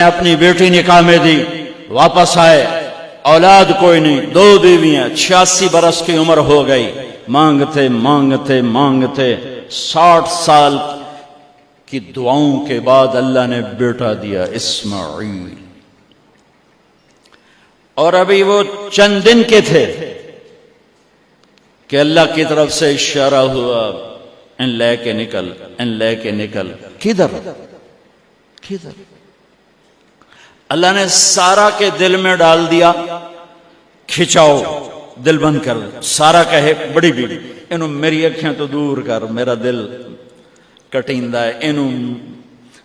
اپنی بیٹی نکاح میں دی، واپس آئے، اولاد کوئی نہیں، 2 بیویاں، 86 برس کی عمر ہو گئی، مانگتے مانگتے مانگتے 60 سال کی دعاؤں کے بعد اللہ نے بیٹا دیا، اسماعیل۔ اور ابھی وہ چند دن کے تھے کہ اللہ کی طرف سے اشارہ ہوا، ان لے کے نکل، ان لے کے نکل۔ کدھر کدھر؟ اللہ نے سارا کے دل میں ڈال دیا، کھچاؤ، دل بند کر۔ سارا کہے بڑی بیوی، انہوں میری اکھیاں تو دور کر، میرا دل کٹیندہ ہے، انہوں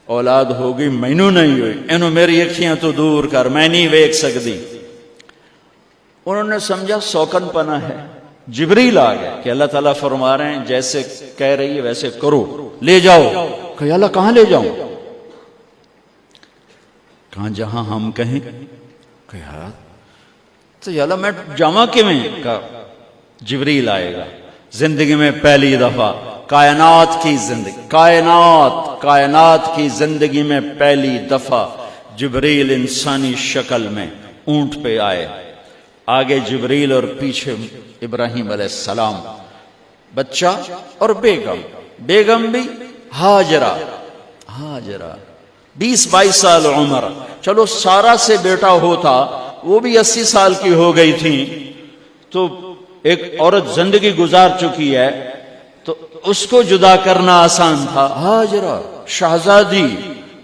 اولاد ہوگی مینوں نہیں ہوئی، انہوں میری اکھیاں تو دور کر، میں نہیں ویکھ سکتی۔ انہوں نے سمجھا سوکن پنا ہے۔ جبریل آ گیا کہ اللہ تعالیٰ فرما رہے ہیں جیسے کہہ رہی ہے ویسے کرو، لے جاؤ۔ کہ اللہ کہاں لے جاؤں؟ کہاں جہاں ہم کہیں۔ کہ یار تو اللہ میں جامع کیویں؟ کہا جبریل آئے گا زندگی میں پہلی دفعہ، کائنات کی زندگی، کائنات کی زندگی میں پہلی دفعہ جبریل انسانی شکل میں اونٹ پہ آئے، آگے جبریل اور پیچھے ابراہیم علیہ السلام، بچہ اور بیگم، بیگم بھی ہاجرہ، 20-22 سال عمر۔ چلو سارا سے بیٹا ہوتا، وہ بھی 80 سال کی ہو گئی تھی، تو ایک عورت زندگی گزار چکی ہے تو اس کو جدا کرنا آسان تھا۔ ہاجرہ شہزادی،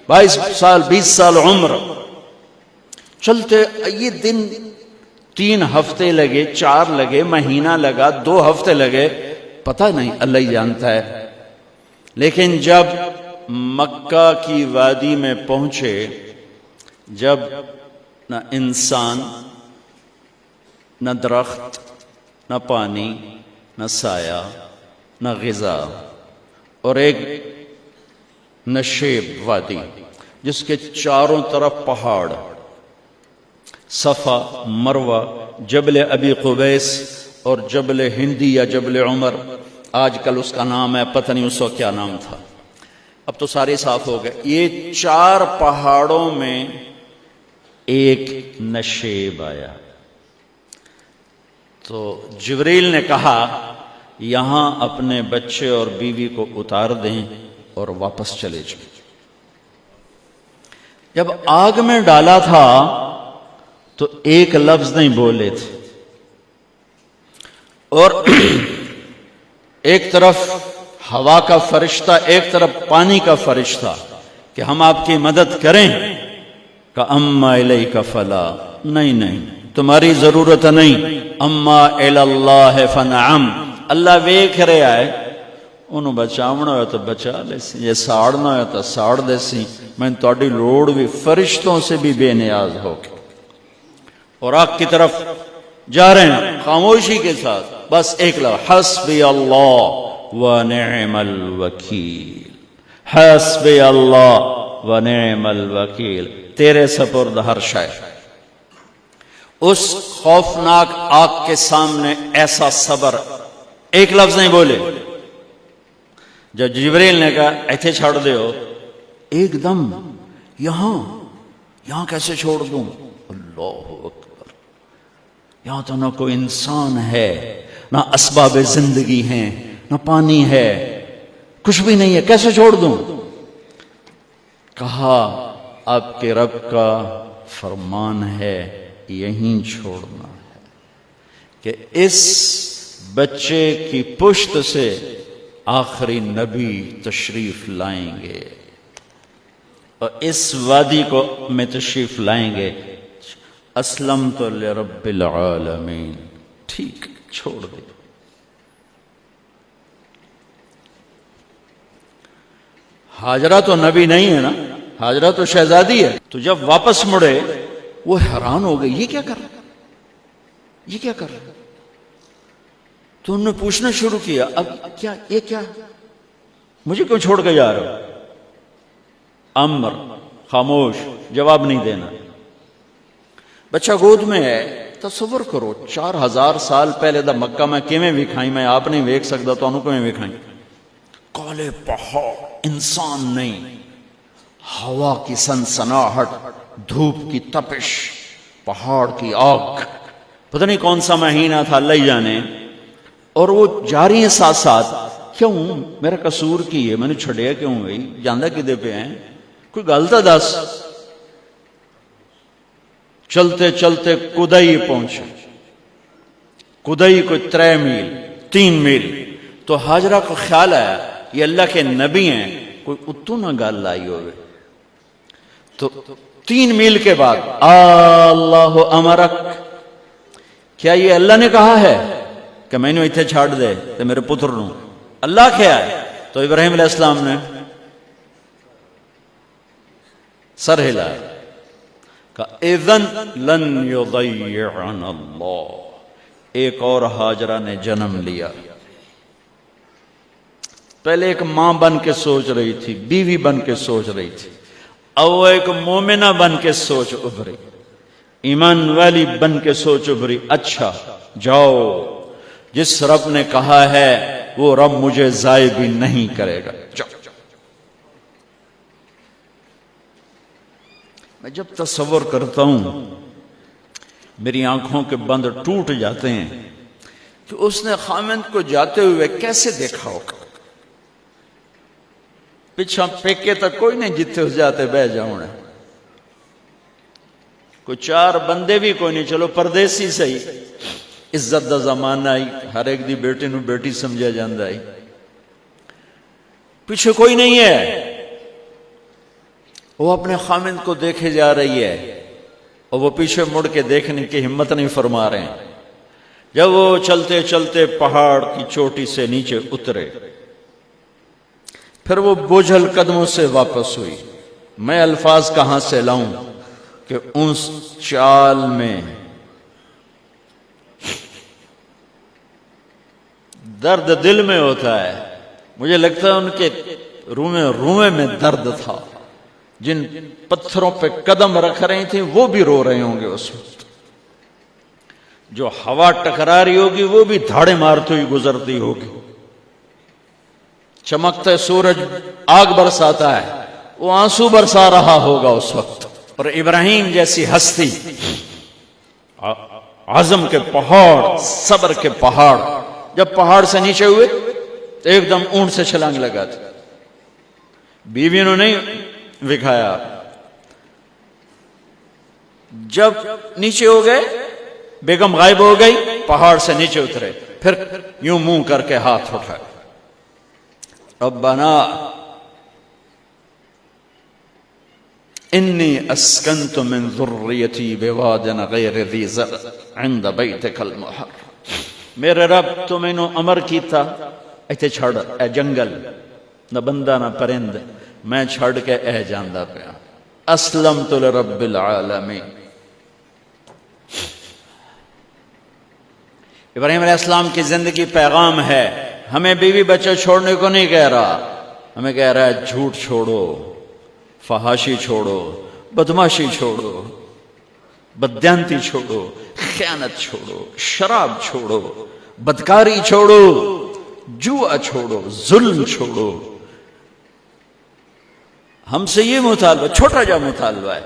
22 سال 20 سال عمر۔ چلتے یہ دن 3 ہفتے لگے، 4 لگے، مہینہ لگا، 2 ہفتے لگے، پتہ نہیں، اللہ ہی جانتا ہے۔ لیکن جب مکہ کی وادی میں پہنچے، جب نہ انسان، نہ درخت، نہ پانی، نہ سایہ، نہ غذا، اور ایک نشیب وادی جس کے چاروں طرف پہاڑ، صفا، مروہ، جبل ابی قبیس اور جبل ہندی یا جبل عمر، آج کل اس کا نام ہے، پتہ نہیں اس وقت کیا نام تھا، اب تو سارے صاف ہو گئے۔ یہ 4 پہاڑوں میں ایک نشیب آیا، تو جبریل نے کہا یہاں اپنے بچے اور بیوی کو اتار دیں اور واپس چلے جائیں۔ جب آگ میں ڈالا تھا تو ایک لفظ نہیں بولے تھے، اور ایک طرف ہوا کا فرشتہ، ایک طرف پانی کا فرشتہ کہ ہم آپ کی مدد کریں، کہ اما الیک فلا، نہیں تمہاری ضرورت نہیں، اما اللہ فنعم، اللہ ویکھ رہا ہے، انہوں بچاونا ہوا تو بچا لے سی، یہ ساڑنا ہوا تو ساڑ دے سی، میں تہاڈی لوڑ بھی فرشتوں سے بھی بے نیاز ہو کے۔ اور آگ کی طرف جا رہے ہیں خاموشی کے ساتھ، بس ایک لفظ، حسبی اللہ ونعم الوکیل، حسبی اللہ ونعم الوکیل، تیرے سپرد ہر شے۔ اس خوفناک آگ کے سامنے ایسا صبر، ایک لفظ نہیں بولے۔ جب جبریل نے کہا ایتھے چھوڑ دے ہو، ایک دم یہاں کیسے چھوڑ دوں؟ اللہ اکبر، یہاں تو نہ کوئی انسان ہے، نہ اسباب زندگی ہیں، نہ پانی ہے، کچھ بھی نہیں ہے، کیسے چھوڑ دوں؟ کہا آپ کے رب کا فرمان ہے یہیں چھوڑنا ہے، کہ اس بچے کی پشت سے آخری نبی تشریف لائیں گے اور اس وادی کو میں تشریف لائیں گے۔ اسلمت لرب العالمین، ٹھیک چھوڑ دے۔ ہاجرہ تو نبی نہیں ہے نا، ہاجرہ تو شہزادی ہے۔ تو جب واپس مڑے وہ حیران ہو گئی، یہ کیا کر رہا، یہ کیا کر رہا؟ تو انہوں نے پوچھنا شروع کیا، اب کیا، یہ کیا، مجھے کیوں چھوڑ کے جا رہا؟ امر، خاموش، جواب نہیں دینا۔ بچہ گود میں ہے، تصور کرو 4000 سال پہلے دا مکہ میں کیویں وکھائیں، میں آپ نہیں ویکھ سکتا تو انہوں کیویں وکھائیں؟ کالے پہاڑ، انسان نہیں، ہوا کی سنسناہٹ، دھوپ کی تپش، پہاڑ کی آگ، پتہ نہیں کون سا مہینہ تھا اللہ ہی جانے، اور وہ جاری ہیں ساتھ ساتھ. کیوں میرا قصور کی ہے، میں نے چھڑیا کیوں بھائی، جاندہ کدے پہ ہیں، کوئی غلطہ دس. چلتے چلتے کدئی پہنچے. کدئی کوئی 3 میل 3 میل. تو ہاجرہ کو خیال آیا یہ اللہ کے نبی ہیں، کوئی اتو نہ گال لائی ہوئے. تو 3 میل کے بعد اللہ امرک، کیا یہ اللہ نے کہا ہے کہ میں نے اتنے چھاڑ دے تو میرے پتر نو؟ اللہ کیا ہے؟ تو ابراہیم علیہ السلام نے سر ہلایا کہ اذن لن یضیعنا اللہ. ایک اور ہاجرہ نے جنم لیا. پہلے ایک ماں بن کے سوچ رہی تھی، بیوی بن کے سوچ رہی تھی، اب وہ ایک مومنہ بن کے سوچ ابھری، ایمان والی بن کے سوچ ابھری. اچھا جاؤ، جس رب نے کہا ہے وہ رب مجھے ضائع بھی نہیں کرے گا. جاؤ. میں جب تصور کرتا ہوں میری آنکھوں کے بند ٹوٹ جاتے ہیں کہ اس نے خامند کو جاتے ہوئے کیسے دیکھا ہوگا. پیچھا پیکے تک کوئی نہیں جتے اس جاتے بہ جاؤں، کوئی 4 بندے بھی کوئی نہیں، چلو پردیسی صحیح، عزت دا زمانہ آئی، ہر ایک دی بیٹے نو بیٹی سمجھا جاندہ آئی، پیچھے کوئی نہیں ہے. وہ اپنے خامند کو دیکھے جا رہی ہے اور وہ پیچھے مڑ کے دیکھنے کی ہمت نہیں فرما رہے ہیں. جب وہ چلتے چلتے پہاڑ کی چوٹی سے نیچے اترے، پھر وہ بوجھل قدموں سے واپس ہوئی. میں الفاظ کہاں سے لاؤں کہ اس چال میں درد دل میں ہوتا ہے. مجھے لگتا ہے ان کے رومے میں درد تھا. جن پتھروں پہ قدم رکھ رہی تھیں وہ بھی رو رہے ہوں گے اس وقت. جو ہوا ٹکرا رہی ہوگی وہ بھی دھاڑے مارتی ہوئی گزرتی ہوگی. چمکتا سورج آگ برساتا ہے، وہ آنسو برسا رہا ہوگا اس وقت. اور ابراہیم جیسی ہستی، عزم کے پہاڑ، صبر کے پہاڑ، جب پہاڑ سے نیچے ہوئے تو ایک دم اونٹ سے چھلانگ لگا تھا. بیوی نے نہیں دکھایا. جب نیچے ہو گئے، بیگم غائب ہو گئی، پہاڑ سے نیچے اترے، پھر یوں منہ کر کے ہاتھ اٹھائے، ربنا انی اسکنت من ذریتی بواد غیر ذی زرع عند بیتک المحرم. میرے رب تو میں نے امر کیتا ایتھے چھڑ اے جنگل، نہ بندہ نہ پرند، میں چھڑ کے اے جاندہ پیا. اسلمت لرب العالمین. ابراہیم علیہ السلام کی زندگی پیغام ہے. ہمیں بیوی بچے چھوڑنے کو نہیں کہہ رہا، ہمیں کہہ رہا ہے جھوٹ چھوڑو، فحاشی چھوڑو، بدماشی چھوڑو، بددیانتی چھوڑو، خیانت چھوڑو، شراب چھوڑو، بدکاری چھوڑو، جوا چھوڑو، ظلم چھوڑو. ہم سے یہ مطالبہ، چھوٹا جا مطالبہ ہے.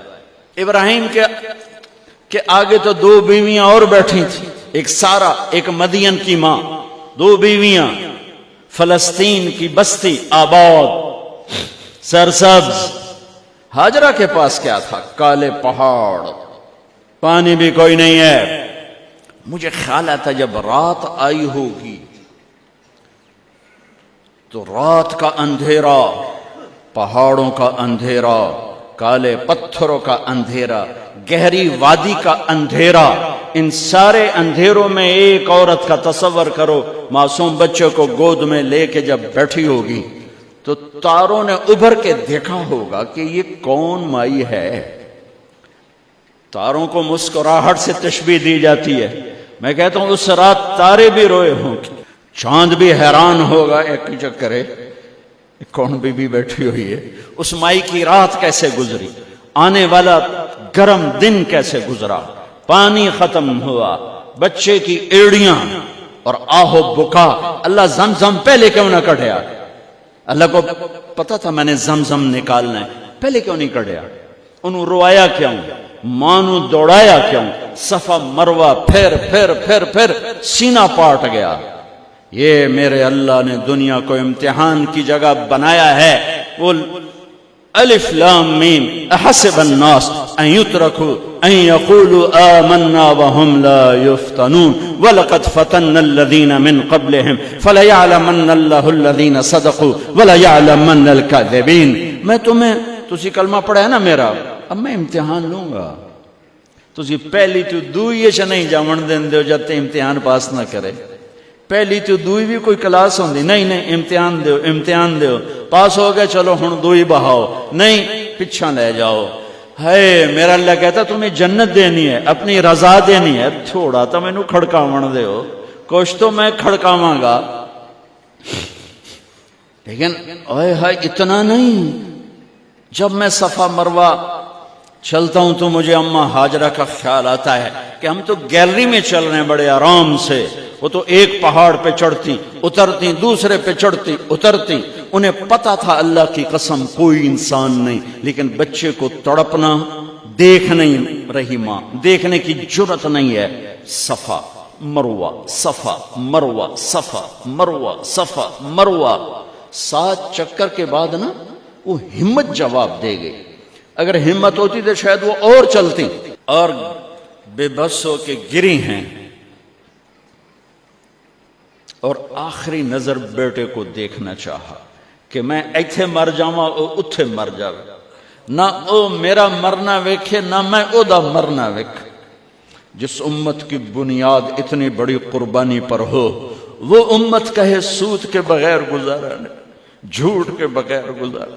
ابراہیم کے آگے تو 2 بیویاں اور بیٹھی تھیں، ایک سارا، ایک مدین کی ماں، 2 بیویاں. فلسطین کی بستی آباد، سرسبز. ہاجرہ کے پاس کیا تھا؟ کالے پہاڑ، پانی بھی کوئی نہیں ہے. مجھے خیال آتا جب رات آئی ہوگی تو رات کا اندھیرا، پہاڑوں کا اندھیرا، کالے پتھروں کا اندھیرا، گہری وادی کا اندھیرا، ان سارے اندھیروں میں ایک عورت کا تصور کرو، معصوم بچے کو گود میں لے کے جب بیٹھی ہوگی تو تاروں نے ابھر کے دیکھا ہوگا کہ یہ کون مائی ہے. تاروں کو مسکراہٹ سے تشبیہ دی جاتی ہے. میں کہتا ہوں اس رات تارے بھی روئے ہوں گے، چاند بھی حیران ہوگا، ایک ہی چکرے کون بی بی بیٹھی ہوئی ہے. اس مائی کی رات کیسے گزری، آنے والا گرم دن کیسے گزرا، پانی ختم ہوا، بچے کی ایڑیاں اور آہو بکا. اللہ زمزم پہلے کیوں نہ کڑھیا؟ اللہ کو پتا تھا میں نے زمزم نکالنا ہے، پہلے کیوں نہیں کڑھیا؟ انہوں روایا کیوں، مانو دوڑایا کیوں، صفا مروہ پھر سینہ پاٹ گیا. یہ میرے اللہ نے دنیا کو امتحان کی جگہ بنایا ہے. وہ الف لام میم احسب الناس ان يتركوا ان يقولوا آمنا وهم لا يفتنون ولقد فتنا الذين من قبلهم فليعلمن الله الذين صدقوا وليعلمن الكاذبين. میں تمہیں تسی کلمہ پڑھا ہے نا میرا، اب میں امتحان لوں گا. تسی پہلی تو دوئی چ نہیں جاون دین دیو جب تے امتحان پاس نہ کرے. پہلی تو دوئی بھی کوئی کلاس ہوندی نہیں، امتحان دیو پاس ہو گئے چلو ہن دوئی بہاؤ، نہیں پچھا لے جاؤ. ہے میرا اللہ کہتا تمہیں جنت دینی ہے، اپنی رضا دینی ہے، تھوڑا تو مینوں کھڑکاون دیو، کچھ تو میں کھڑکاواں گا. لیکن اوئے ہائے اتنا نہیں. جب میں صفا مروہ چلتا ہوں تو مجھے اماں ہاجرہ کا خیال آتا ہے کہ ہم تو گیلری میں چل رہے ہیں بڑے آرام سے. وہ تو ایک پہاڑ پہ چڑھتی اترتی، دوسرے پہ چڑھتی اترتی. انہیں پتا تھا اللہ کی قسم کوئی انسان نہیں، لیکن بچے کو تڑپنا دیکھ نہیں رہی ماں، دیکھنے کی جرت نہیں ہے. صفا مروہ صفا مروہ صفا مروہ صفا مروہ. 7 چکر کے بعد نا وہ ہمت جواب دے گئی. اگر ہمت ہوتی تو شاید وہ اور چلتی. اور بے بس ہو کے گری ہیں اور آخری نظر بیٹے کو دیکھنا چاہا کہ میں ایتھے مر جاواں او اتھے مر جاوے، نہ او میرا مرنا ویکھے نہ میں او دا مرنا ویکھ. جس امت کی بنیاد اتنی بڑی قربانی پر ہو وہ امت کہے سود کے بغیر گزارا نہیں، جھوٹ کے بغیر گزارا.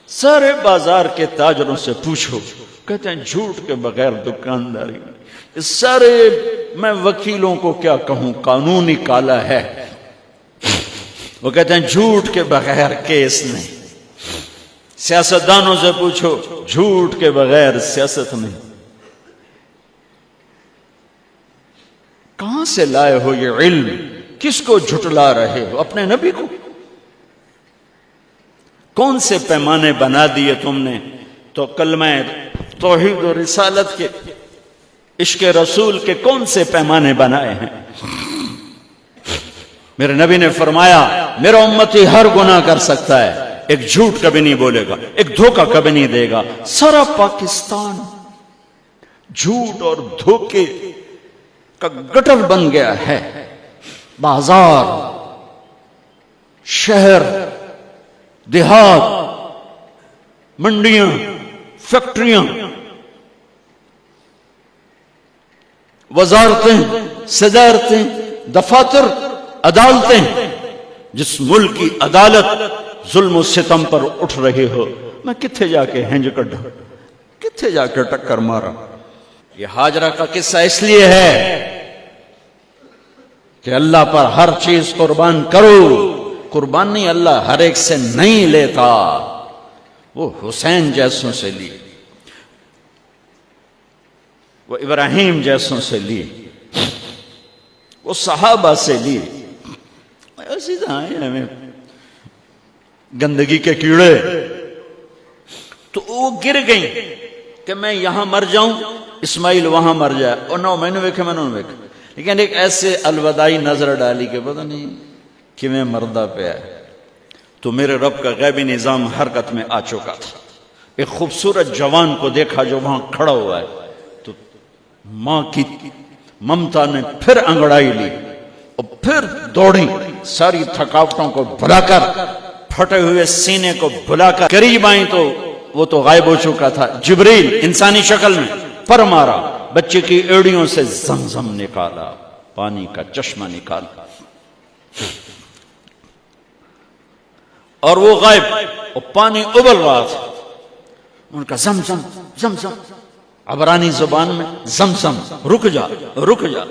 سارے بازار کے تاجروں سے پوچھو کہتے ہیں جھوٹ کے بغیر دکانداری نہیں. سارے میں وکیلوں کو کیا کہوں، قانون ہی کالا ہے. وہ کہتے ہیں جھوٹ کے بغیر کیس نہیں. سیاستدانوں سے پوچھو جھوٹ کے بغیر سیاست نہیں. کہاں سے لائے ہو یہ علم؟ کس کو جھٹلا رہے ہو؟ اپنے نبی کو. کون سے پیمانے بنا دیے تم نے؟ تو کلمہ توحید و رسالت کے، عشق رسول کے کون سے پیمانے بنائے ہیں؟ میرے نبی نے فرمایا میرا امتی ہر گناہ کر سکتا ہے، ایک جھوٹ کبھی نہیں بولے گا، ایک دھوکہ کبھی نہیں دے گا. سارا پاکستان جھوٹ اور دھوکے کا گٹر بن گیا ہے. بازار، شہر، دیہات، منڈیاں، فیکٹریاں، وزارتیں، صدارتیں، دفاتر، عدالتیں. جس ملک کی عدالت ظلم و ستم پر اٹھ رہے ہو، میں کتھے جا کے ہنج کڈھا، کتھے جا کے ٹکر مارا. یہ ہاجرہ کا قصہ اس لیے ہے کہ اللہ پر ہر چیز قربان کرو. قربان نہیں، اللہ ہر ایک سے نہیں لیتا. وہ حسین جیسوں سے لی، وہ ابراہیم جیسوں سے لی، وہ صحابہ سے لی. ایسی ہمیں گندگی کے کیڑے تو وہ گر گئیں کہ میں یہاں مر جاؤں اسماعیل وہاں مر جائے، اور نہ میں نے ویکھے میں نے ویکھے. لیکن ایک ایسے الوداعی نظر ڈالی کہ پتہ نہیں کہ میں مردہ پہ ہے. تو میرے رب کا غیبی نظام حرکت میں آ چکا تھا. ایک خوبصورت جوان کو دیکھا جو وہاں کھڑا ہوا ہے، تو ماں کی ممتا نے پھر انگڑائی لی اور پھر دوڑی. ساری تھکاوٹوں کو بھلا کر، پھٹے ہوئے سینے کو بھلا کر قریب آئیں تو وہ تو غائب ہو چکا تھا. جبریل انسانی شکل میں پر مارا، بچے کی ایڑیوں سے زمزم نکالا، پانی کا چشمہ نکالا، اور وہ غائب اور پانی ابل رہا تھا. ان کا زمزم زمزم، عبرانی زبان میں زمزم، رک جا رک جا.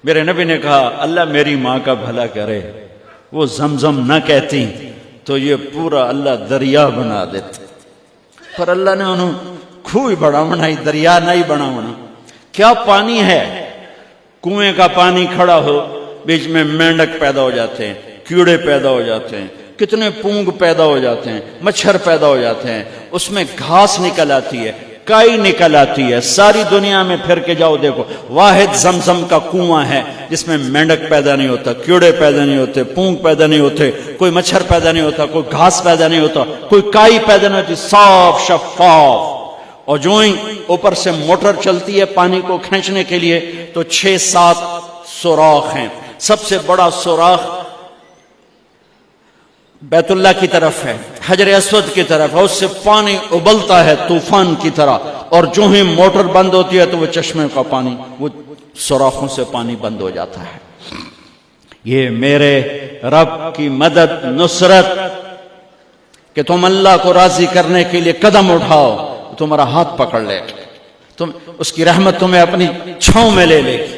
میرے نبی نے کہا اللہ میری ماں کا بھلا کرے، وہ زمزم نہ کہتی تو یہ پورا اللہ دریا بنا دیتے. پر اللہ نے انہوں کھوئی بڑا بنائی، دریا نہیں بنا بنا. کیا پانی ہے؟ کنویں کا پانی کھڑا ہو، بیچ میں مینڈک پیدا ہو جاتے ہیں، کیڑے پیدا ہو جاتے ہیں، کتنے پونگ پیدا ہو جاتے ہیں، مچھر پیدا ہو جاتے ہیں، اس میں گھاس نکل آتی ہے، کائی نکل آتی ہے، ساری دنیا میں پھر کے جاؤ دیکھو، واحد زمزم کا کنواں ہے جس میں مینڈک پیدا نہیں ہوتا، کیڑے پیدا نہیں ہوتے، پونگ پیدا نہیں ہوتے، کوئی مچھر پیدا نہیں ہوتا، کوئی گھاس پیدا نہیں ہوتا، کوئی کائی پیدا نہیں ہوتی، صاف شفاف۔ اور جو ہی اوپر سے موٹر چلتی ہے پانی کو کھینچنے کے لیے تو 6-7 سوراخ ہیں۔ سب سے بڑا سوراخ بیت اللہ کی طرف ہے، حجر اسود کی طرف ہے، اس سے پانی ابلتا ہے طوفان کی طرح، اور جو ہی موٹر بند ہوتی ہے تو وہ چشمے کا پانی، وہ سوراخوں سے پانی بند ہو جاتا ہے۔ یہ میرے رب کی مدد، نصرت، کہ تم اللہ کو راضی کرنے کے لیے قدم اٹھاؤ، تمہارا ہاتھ پکڑ لے، تم اس کی رحمت تمہیں اپنی چھاؤں میں لے لے گی۔